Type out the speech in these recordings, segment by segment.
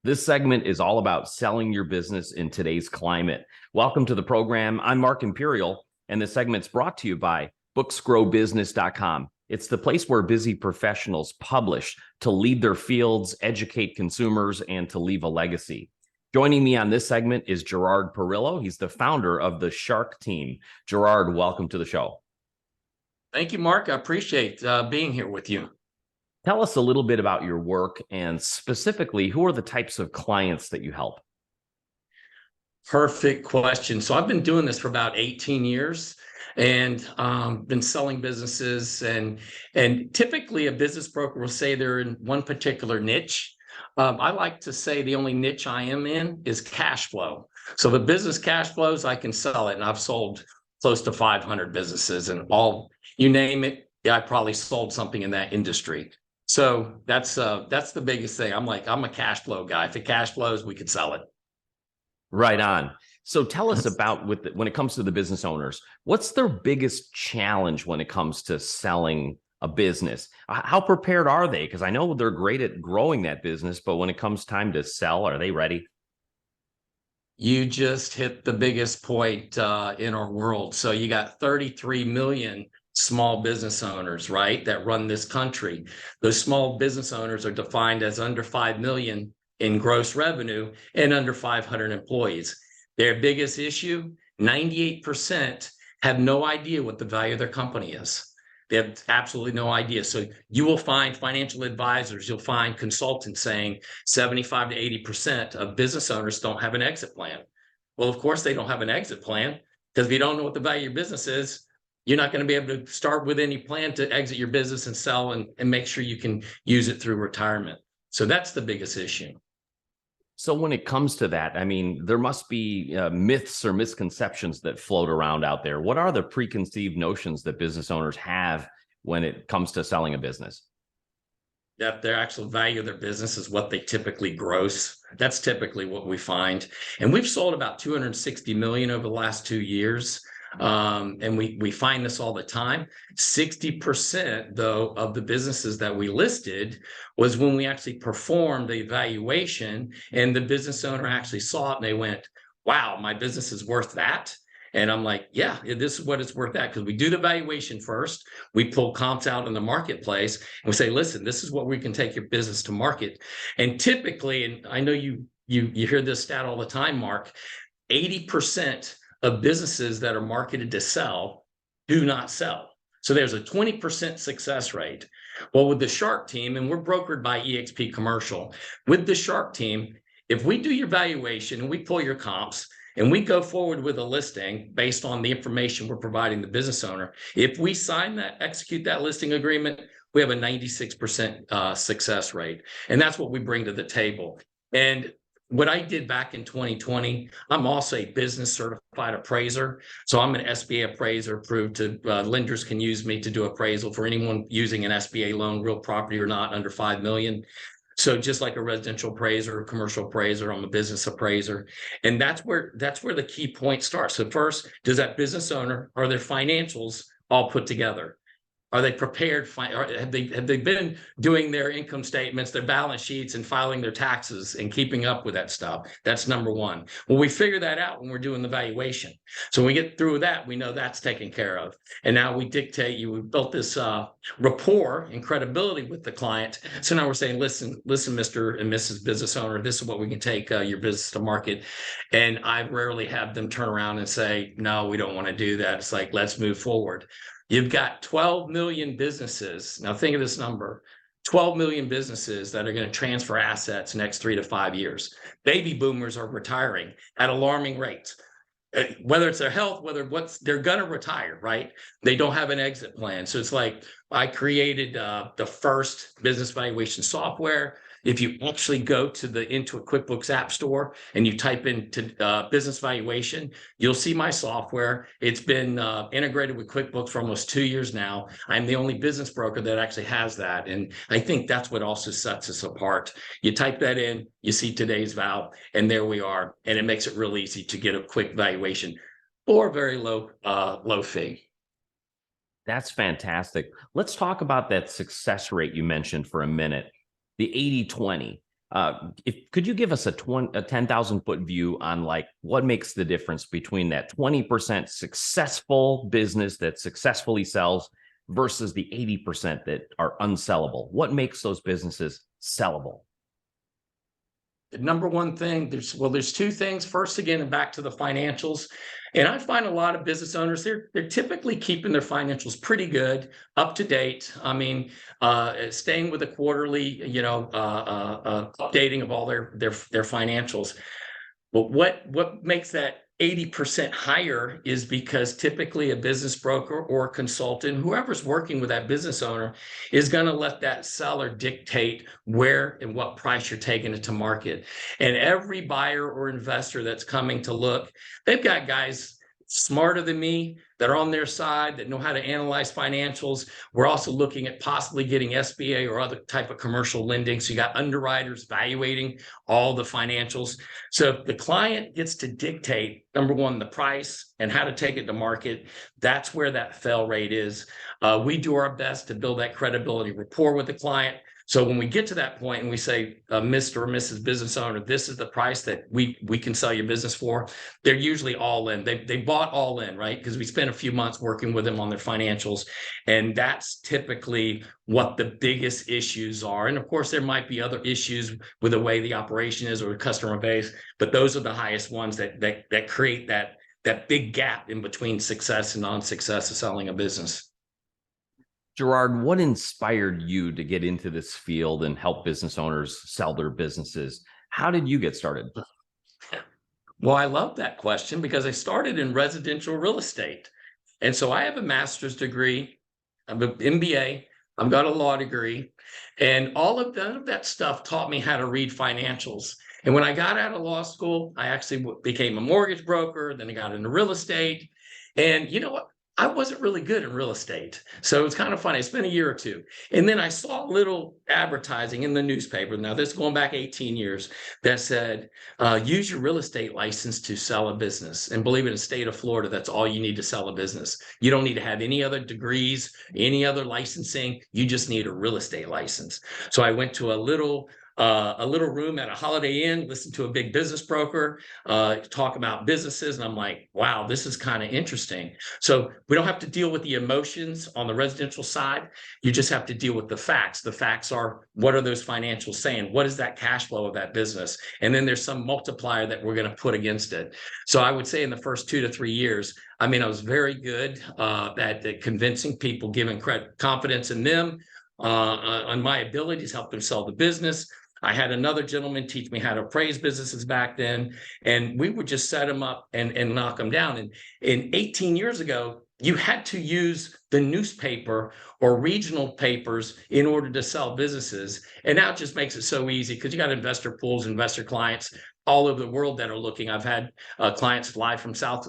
This segment is all about selling your business in today's climate. Welcome to the program. I'm Mark Perillo, and this segment's brought to you by booksgrowbusiness.com. It's the place where busy professionals publish to lead their fields, educate consumers, and to leave a legacy. Joining me on this segment is Gerard Perillo. He's the founder of the Shark Team. Gerard, welcome to the show. Thank you, Mark. I appreciate being here with you. Tell us a little bit about your work and specifically, who are the types of clients that you help? Perfect question. So I've been doing this for about 18 years and been selling businesses. And typically a business broker will say they're in one particular niche. I like to say the only niche I am in is cash flow. So the business cash flows, I can sell it. And I've sold close to 500 businesses and all, you name it. Yeah, I probably sold something in that industry. So that's the biggest thing. I'm a cash flow guy. If it cash flows, we could sell it. Right on. So tell us about when it comes to the business owners, what's their biggest challenge when it comes to selling a business? How prepared are they? Because I know they're great at growing that business, but when it comes time to sell, are they ready? You just hit the biggest point in our world. So you got 33 million small business owners, right, that run this country. Those small business owners are defined as under 5 million in gross revenue and under 500 employees. Their biggest issue, 98% have no idea what the value of their company is. They have absolutely no idea. So you will find financial advisors, you'll find consultants saying 75 to 80% of business owners don't have an exit plan. Well, of course, they don't have an exit plan because if you don't know what the value of your business is, you're not going to be able to start with any plan to exit your business and sell and make sure you can use it through retirement. So that's the biggest issue. So when it comes to that, I mean, there must be myths or misconceptions that float around out there. What are the preconceived notions that business owners have when it comes to selling a business? That their actual value of their business is what they typically gross. That's typically what we find. And we've sold about 260 million over the last 2 years. And we find this all the time. 60%, though, of the businesses that we listed was when we actually performed the evaluation and the business owner actually saw it and they went, wow, my business is worth that. And I'm like, yeah, this is what it's worth that, because we do the valuation first. We pull comps out in the marketplace and we say, listen, this is what we can take your business to market. And typically, and I know you hear this stat all the time, Mark, 80% of businesses that are marketed to sell do not sell. So there's a 20% success rate. Well, with the Shark Team, and we're brokered by eXp Commercial, with the Shark Team, if we do your valuation and we pull your comps and we go forward with a listing based on the information we're providing the business owner, if we sign that, execute that listing agreement, we have a 96% success rate. And that's what we bring to the table. And what I did back in 2020, I'm also a business certified appraiser. So I'm an SBA appraiser approved to lenders can use me to do appraisal for anyone using an SBA loan, real property or not, under 5 million. So just like a residential appraiser, commercial appraiser, I'm a business appraiser. And that's where the key point starts. So first, does that business owner, are their financials all put together? Are they prepared? Have they been doing their income statements, their balance sheets, and filing their taxes and keeping up with that stuff? That's number one. Well, we figure that out when we're doing the valuation. So when we get through that, we know that's taken care of. And now we we built this rapport and credibility with the client. So now we're saying, listen, Mr. and Mrs. Business Owner, this is what we can take your business to market. And I rarely have them turn around and say, no, we don't want to do that. It's like, let's move forward. You've got 12 million businesses. Now think of this number, 12 million businesses that are going to transfer assets next 3 to 5 years. Baby boomers are retiring at alarming rates. Whether it's their health, they're going to retire, right? They don't have an exit plan. So it's like I created the first business valuation software. If you actually go to the Intuit QuickBooks App Store and you type into business valuation, you'll see my software. It's been integrated with QuickBooks for almost 2 years now. I'm the only business broker that actually has that. And I think that's what also sets us apart. You type that in, you see today's val, and there we are. And it makes it real easy to get a quick valuation or very low fee. That's fantastic. Let's talk about that success rate you mentioned for a minute. The 80-20. Could you give us a 10,000 foot view on like what makes the difference between that 20% successful business that successfully sells versus the 80% that are unsellable? What makes those businesses sellable? The number one thing, there's two things. First, again, back to the financials. And I find a lot of business owners, they're typically keeping their financials pretty good, up to date. I mean, staying with the quarterly, updating of all their financials. But what makes that 80% higher is because typically a business broker or a consultant, whoever's working with that business owner, is going to let that seller dictate where and what price you're taking it to market. And every buyer or investor that's coming to look, they've got guys smarter than me that are on their side, that know how to analyze financials. We're also looking at possibly getting SBA or other type of commercial lending. So you got underwriters evaluating all the financials. So if the client gets to dictate, number one, the price and how to take it to market, that's where that fail rate is. We do our best to build that credibility rapport with the client. So when we get to that point and we say, Mr. or Mrs. Business Owner, this is the price that we can sell your business for, they're usually all in. They bought all in, right? Because we spent a few months working with them on their financials. And that's typically what the biggest issues are. And of course, there might be other issues with the way the operation is or the customer base, but those are the highest ones that create that big gap in between success and non-success of selling a business. Gerard, what inspired you to get into this field and help business owners sell their businesses? How did you get started? Well, I love that question because I started in residential real estate. And so I have a master's degree, I'm an MBA, I've got a law degree, and all of that stuff taught me how to read financials. And when I got out of law school, I actually became a mortgage broker, then I got into real estate. And you know what? I wasn't really good in real estate. So it's kind of funny. It's been a year or two. And then I saw little advertising in the newspaper. Now, this is going back 18 years that said, use your real estate license to sell a business. And believe it, in the state of Florida, that's all you need to sell a business. You don't need to have any other degrees, any other licensing. You just need a real estate license. So I went to a little room at a Holiday Inn, listened to a big business broker talk about businesses. And I'm like, wow, this is kind of interesting. So we don't have to deal with the emotions on the residential side. You just have to deal with the facts. The facts are, what are those financials saying? What is that cash flow of that business? And then there's some multiplier that we're going to put against it. So I would say in the first 2 to 3 years, I mean, I was very good at convincing people, giving confidence in them, on my abilities, help them sell the business. I had another gentleman teach me how to appraise businesses back then, and we would just set them up and knock them down. And 18 years ago, you had to use the newspaper or regional papers in order to sell businesses. And now it just makes it so easy because you got investor pools, investor clients all over the world that are looking. I've had clients fly from South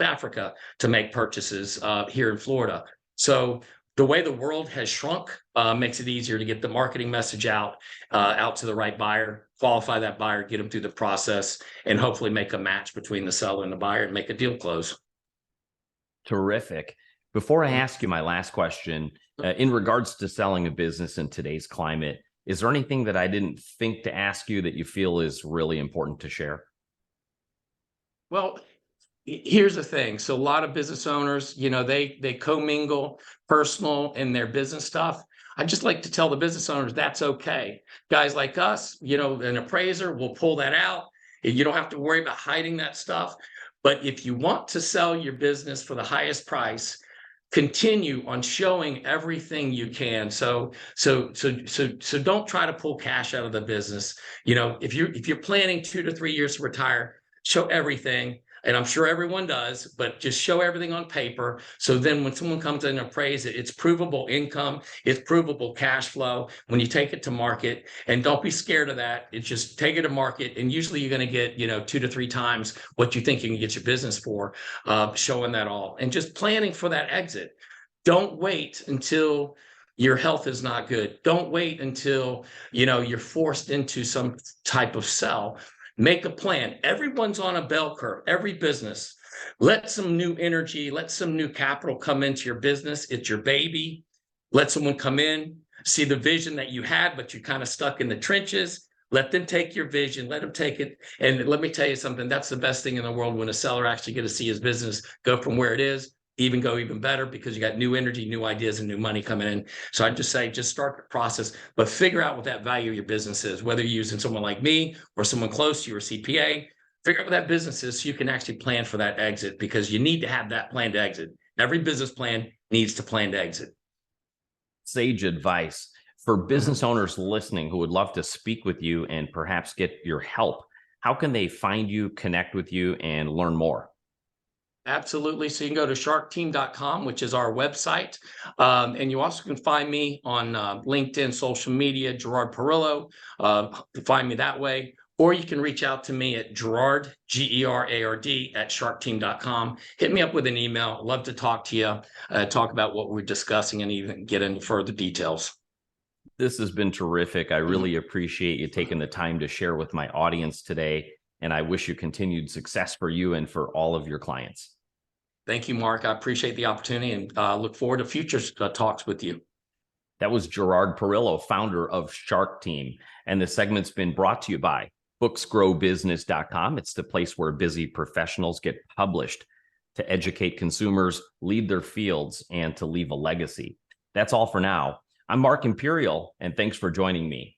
Africa to make purchases here in Florida. So the way the world has shrunk makes it easier to get the marketing message out to the right buyer, qualify that buyer, get them through the process, and hopefully make a match between the seller and the buyer and make a deal close. Terrific. Before I ask you my last question, in regards to selling a business in today's climate, is there anything that I didn't think to ask you that you feel is really important to share? Well, here's the thing. So a lot of business owners, they commingle personal and their business stuff. I just like to tell the business owners that's okay. Guys like us, an appraiser will pull that out. You don't have to worry about hiding that stuff. But if you want to sell your business for the highest price, continue on showing everything you can. So don't try to pull cash out of the business. If you're planning 2 to 3 years to retire, show everything. And I'm sure everyone does, but just show everything on paper. So then when someone comes in and appraise it, it's provable income, it's provable cash flow when you take it to market. And don't be scared of that. It's just take it to market. And usually you're going to get, 2 to 3 times what you think you can get your business for, showing that all. And just planning for that exit. Don't wait until your health is not good. Don't wait until, you're forced into some type of sell. Make a plan. Everyone's on a bell curve, every business. Let some new energy, let some new capital come into your business. It's your baby. Let someone come in, see the vision that you had, but you're kind of stuck in the trenches. Let them take your vision, let them take it. And let me tell you something, that's the best thing in the world when a seller actually get to see his business go from where it is, go even better, because you got new energy, new ideas, and new money coming in. So I just say, just start the process, but figure out what that value of your business is, whether you're using someone like me or someone close to you or CPA. Figure out what that business is so you can actually plan for that exit, because you need to have that plan to exit. Every business plan needs to plan to exit. Sage advice for business owners listening who would love to speak with you and perhaps get your help. How can they find you, connect with you, and learn more? Absolutely. So you can go to sharkteam.com, which is our website. And you also can find me on LinkedIn, social media, Gerard Perillo. Find me that way. Or you can reach out to me at Gerard, Gerard, at sharkteam.com. Hit me up with an email. Love to talk to you, talk about what we're discussing, and even get into further details. This has been terrific. I really appreciate you taking the time to share with my audience today. And I wish you continued success for you and for all of your clients. Thank you, Mark. I appreciate the opportunity and look forward to future talks with you. That was Gerard Perillo, founder of Shark Team. And the segment's been brought to you by booksgrowbusiness.com. It's the place where busy professionals get published to educate consumers, lead their fields, and to leave a legacy. That's all for now. I'm Mark Perillo, and thanks for joining me.